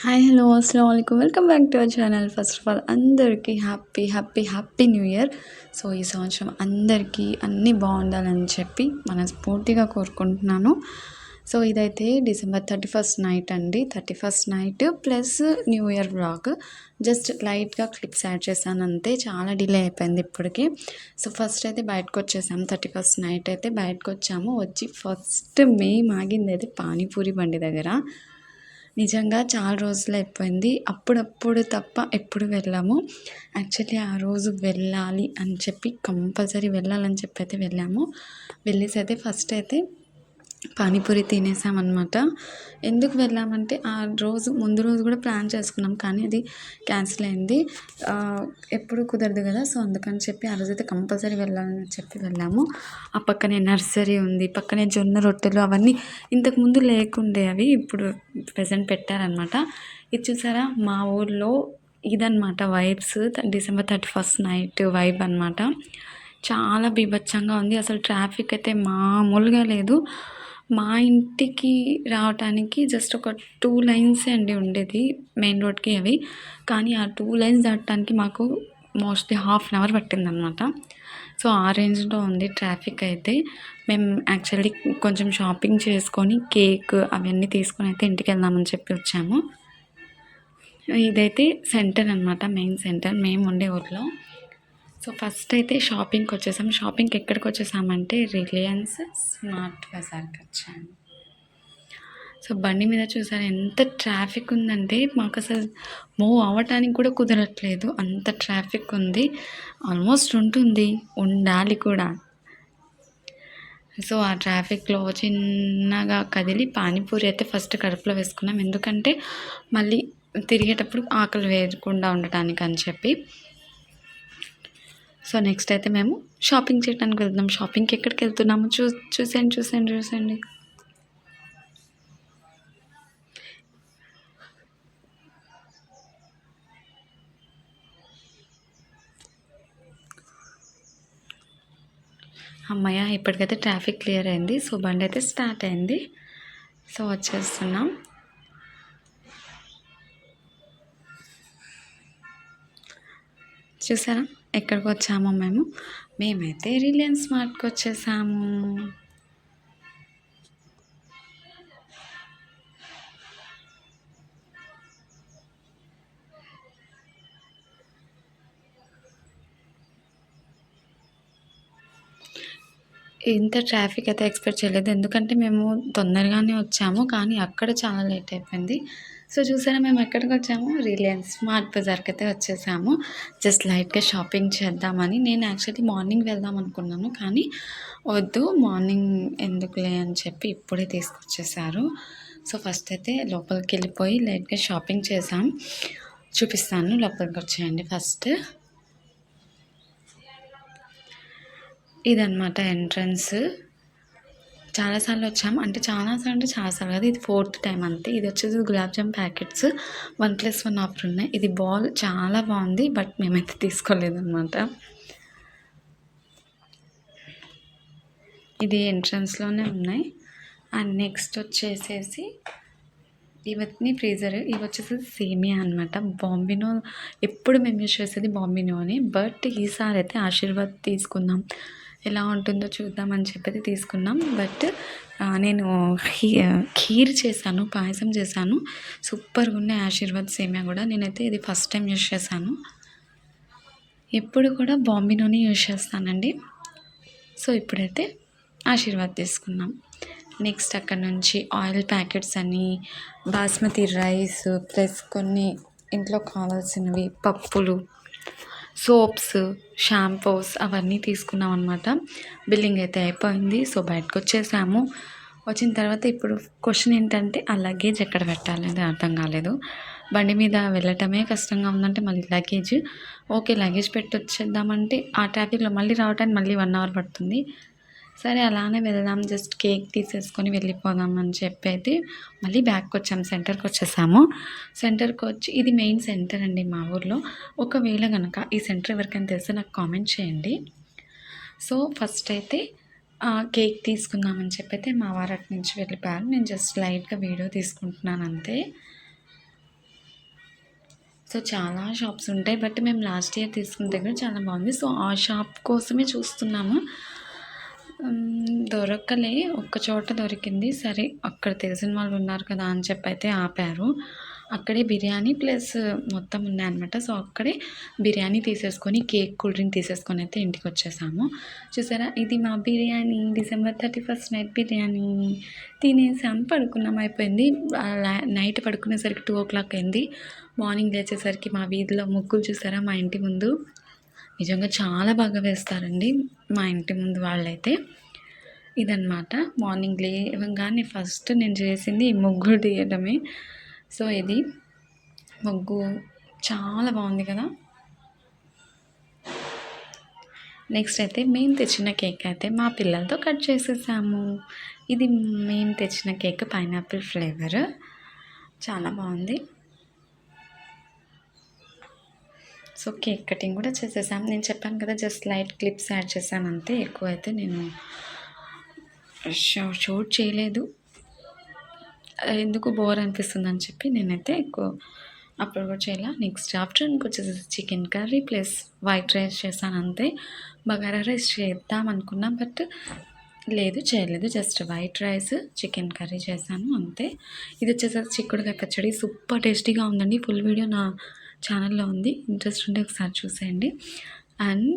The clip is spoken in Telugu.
హాయ్ హలో అస్సలం వాలేకుమ్ welcome back to our channel. First of all అందరికీ happy happy happy new year. So ఈ సంవత్సరం అందరికీ అన్నీ బాగుండాలని చెప్పి మనస్ఫూర్తిగా కోరుకుంటున్నాను. సో ఇదైతే డిసెంబర్ 31st నైట్ అండి. 31st night plus new year vlog. Just లైట్గా క్లిప్స్ యాడ్ చేశాను అంతే. చాలా డిలే అయిపోయింది ఇప్పటికి. సో ఫస్ట్ అయితే బయటకు వచ్చేసాము. 31st నైట్ అయితే బయటకు వచ్చాము. వచ్చి ఫస్ట్ మేము ఆగింది అయితే పానీపూరి బండి దగ్గర. నిజంగా చాలా రోజులు అయిపోయింది. అప్పుడప్పుడు తప్ప ఎప్పుడు వెళ్ళాము. యాక్చువల్లీ ఆ రోజు వెళ్ళాలి అని చెప్పి కంపల్సరీ వెళ్ళాలని చెప్పి అయితే వెళ్ళాము. వెళ్ళేసి అయితే ఫస్ట్ అయితే పానీపూరి తినేసామన్నమాట. ఎందుకు వెళ్ళామంటే ఆ రోజు ముందు రోజు కూడా ప్లాన్ చేసుకున్నాం, కానీ అది క్యాన్సిల్ అయింది. ఎప్పుడు కుదరదు కదా, సో అందుకని చెప్పి ఆ రోజైతే కంపల్సరీ వెళ్ళాలని చెప్పి వెళ్ళాము. ఆ పక్కనే నర్సరీ ఉంది, పక్కనే జొన్న రొట్టెలు అవన్నీ ఇంతకుముందు లేకుండే, అవి ఇప్పుడు ప్రెజెంట్ పెట్టారనమాట. ఇది చూసారా మా ఊర్లో ఇదనమాట vibes. December 31st night vibe అనమాట. చాలా బీభత్సంగా ఉంది. అసలు ట్రాఫిక్ అయితే మామూలుగా లేదు. మా ఇంటికి రావటానికి జస్ట్ ఒక 2 లైన్స్ అండి ఉండేది మెయిన్ రోడ్కి అవి, కానీ ఆ 2 లైన్స్ దాటడానికి మాకు మోస్ట్లీ ½ అన్ అవర్ పట్టిందనమాట. సో ఆ రేంజ్లో ఉంది ట్రాఫిక్ అయితే. మేము యాక్చువల్లీ కొంచెం షాపింగ్ చేసుకొని కేక్ అవన్నీ తీసుకొని అయితే ఇంటికి వెళ్దామని చెప్పి వచ్చాము. ఇదైతే సెంటర్ అనమాట, మెయిన్ సెంటర్ మేము ఉండే ఊర్లో. సో ఫస్ట్ అయితే షాపింగ్కి వచ్చేసాం. షాపింగ్కి ఎక్కడికి వచ్చేసామంటే రిలయన్స్ స్మార్ట్ బజార్కి వచ్చాము. సో బండి మీద చూసారు ఎంత ట్రాఫిక్ ఉందంటే మాకు అసలు మూవ్ అవ్వటానికి కూడా కుదరట్లేదు, అంత ట్రాఫిక్ ఉంది. ఆల్మోస్ట్ ఉండాలి కూడా. సో ఆ ట్రాఫిక్లో చిన్నగా కదిలి పానీపూరి అయితే ఫస్ట్ కడుపులో వేసుకున్నాం, ఎందుకంటే మళ్ళీ తిరిగేటప్పుడు ఆకలి వేయకుండా ఉండటానికి అని చెప్పి. సో నెక్స్ట్ అయితే మేము షాపింగ్ చేయడానికి వెళ్తున్నాం. షాపింగ్కి ఎక్కడికి వెళ్తున్నాము చూసండి. అమ్మయ్య, ఇప్పటికైతే ట్రాఫిక్ క్లియర్ అయింది. సో బండి అయితే స్టార్ట్ అయింది. సో వచ్చేస్తున్నాం. చూసారా ఎక్కడికి వచ్చామో మేమైతే రిలయన్స్ స్మార్ట్కి వచ్చేసాము. ఇంత ట్రాఫిక్ అయితే ఎక్స్పెక్ట్ చేయలేదు, ఎందుకంటే మేము తొందరగానే వచ్చాము, కానీ అక్కడ చాలా లేట్ అయిపోయింది. సో చూసారా మేము ఎక్కడికి వచ్చాము, రిలయన్స్ స్మార్ట్ బజార్కి అయితే వచ్చేసాము. జస్ట్ లైట్గా షాపింగ్ చేద్దామని. నేను యాక్చువల్లీ మార్నింగ్ వెళ్దాం అనుకున్నాను, కానీ వద్దు మార్నింగ్ ఎందుకులే అని చెప్పి ఇప్పుడే తీసుకొచ్చేసారు. సో ఫస్ట్ అయితే లోపలికి వెళ్ళిపోయి లైట్గా షాపింగ్ చేసాం. చూపిస్తాను, లోపలికి వచ్చేయండి. ఫస్ట్ ఇదనమాట ఎంట్రన్స్. చాలాసార్లు వచ్చాము, అంటే చాలాసార్లు కాదు, ఇది 4th టైం అంతే. ఇది వచ్చేసి గులాబ్ జామ్ ప్యాకెట్స్ 1+1 ఆఫర్ ఉన్నాయి. ఇది బాల్ చాలా బాగుంది, బట్ మేమైతే తీసుకోలేదన్నమాట. ఇది ఎంట్రన్స్లోనే ఉన్నాయి. అండ్ నెక్స్ట్ వచ్చేసేసి ఇవన్నీ ఫ్రీజర్. ఇవి వచ్చేసి సేమియా అనమాట. బాంబినో ఎప్పుడు మేము యూజ్ చేసేది బాంబినోని, బట్ ఈసారి అయితే ఆశీర్వాద్ తీసుకుందాం, ఎలా ఉంటుందో చూద్దామని చెప్పి తీసుకున్నాం. బట్ నేను ఖీర్ చేశాను, పాయసం చేశాను, సూపర్గా ఉన్నాయి ఆశీర్వాద్ సేమియా కూడా. నేనైతే ఇది ఫస్ట్ టైం యూజ్ చేశాను. ఎప్పుడు కూడా బాంబినోని యూజ్ చేస్తానండి. సో ఇప్పుడైతే ఆశీర్వాద్ తీసుకున్నాం. నెక్స్ట్ అక్కడ నుంచి ఆయిల్ ప్యాకెట్స్ అని, బాస్మతి రైస్, ప్లస్ కొన్ని ఇంట్లో కావాల్సినవి పప్పులు, సోప్స్, షాంపూస్ అవన్నీ తీసుకున్నాం అనమాట. బిల్లింగ్ అయితే అయిపోయింది. సో బయటకు వచ్చేసాము. వచ్చిన తర్వాత ఇప్పుడు క్వశ్చన్ ఏంటంటే ఆ లగేజ్ ఎక్కడ పెట్టాలి అనేది అర్థం కాలేదు. బండి మీద వెళ్ళటమే కష్టంగా ఉందంటే మళ్ళీ లగేజ్, ఓకే లగేజ్ పెట్టి వచ్చేద్దామంటే ఆ ట్రాఫిక్లో మళ్ళీ రావడానికి మళ్ళీ 1 అవర్ పడుతుంది. సరే అలానే వెళ్దాం, జస్ట్ కేక్ తీసేసుకొని వెళ్ళిపోదాం అని చెప్పి అయితే మళ్ళీ బ్యాక్కి వచ్చాము. సెంటర్కి వచ్చేసాము. సెంటర్కి వచ్చి ఇది మెయిన్ సెంటర్ అండి మా ఊర్లో. ఒకవేళ కనుక ఈ సెంటర్ ఎవరికైనా తెలిస్తే నాకు కామెంట్ చేయండి. సో ఫస్ట్ అయితే కేక్ తీసుకుందామని చెప్పి అయితే మా వారు అటు నుంచి వెళ్ళిపోయారు. నేను జస్ట్ లైట్గా వీడియో తీసుకుంటున్నాను అంతే. సో చాలా షాప్స్ ఉంటాయి. బట్ మేము లాస్ట్ ఇయర్ తీసుకున్న దగ్గర చాలా బాగుంది. సో ఆ షాప్ కోసమే చూస్తున్నాము. దొరకలే, ఒక్క చోట దొరికింది. సరే అక్కడ తెలిసిన వాళ్ళు ఉన్నారు కదా అని చెప్పి అయితే ఆపారు. అక్కడే బిర్యానీ ప్లస్ మొత్తం ఉన్నాయన్నమాట. సో అక్కడే బిర్యానీ తీసేసుకొని కేక్, కూల్ డ్రింక్ తీసేసుకొని అయితే ఇంటికి వచ్చేసాము. చూసారా, ఇది మా biryani, December 31st night biryani తినేసాం, పడుకున్నాం, అయిపోయింది. నైట్ పడుకునేసరికి 2 o'clock అయింది. మార్నింగ్ లేచేసరికి మా వీధిలో ముగ్గులు చూసారా, మా ఇంటి ముందు నిజంగా చాలా బాగా వేస్తారండి మా ఇంటి ముందు వాళ్ళైతే. ఇదన్నమాట మార్నింగ్ లేవగానే ఫస్ట్ నేను చేసింది ఈ ముగ్గులు తీయడమే. సో ఇది ముగ్గు చాలా బాగుంది కదా. నెక్స్ట్ అయితే మేము తెచ్చిన కేక్ అయితే మా పిల్లలతో కట్ చేసేసాము. ఇది మేము తెచ్చిన కేక్ పైనాపిల్ ఫ్లేవర్, చాలా బాగుంది. సో కేక్ కటింగ్ కూడా చేసేసాం. నేను చెప్పాను కదా జస్ట్ లైట్ క్లిప్స్ యాడ్ చేశాను అంతే, ఎక్కువ అయితే నేను షూట్ చేయలేదు. ఎందుకు బోర్ అనిపిస్తుంది అని చెప్పి నేనైతే ఎక్కువ అప్పుడు కూడా చేయాల. నెక్స్ట్ ఆఫ్టర్నూన్కి వచ్చేసి chicken curry plus white rice చేశాను అంతే. బగారా రైస్ చేద్దాం అనుకున్నా బట్ చేయలేదు. Just white rice chicken curry చేశాను అంతే. ఇది వచ్చేసరికి చిక్కుడుకాయ పచ్చడి, సూపర్ టేస్టీగా ఉందండి. ఫుల్ వీడియో నా ఛానల్లో ఉంది, ఇంట్రెస్ట్ ఉంటే ఒకసారి చూసేయండి. అండ్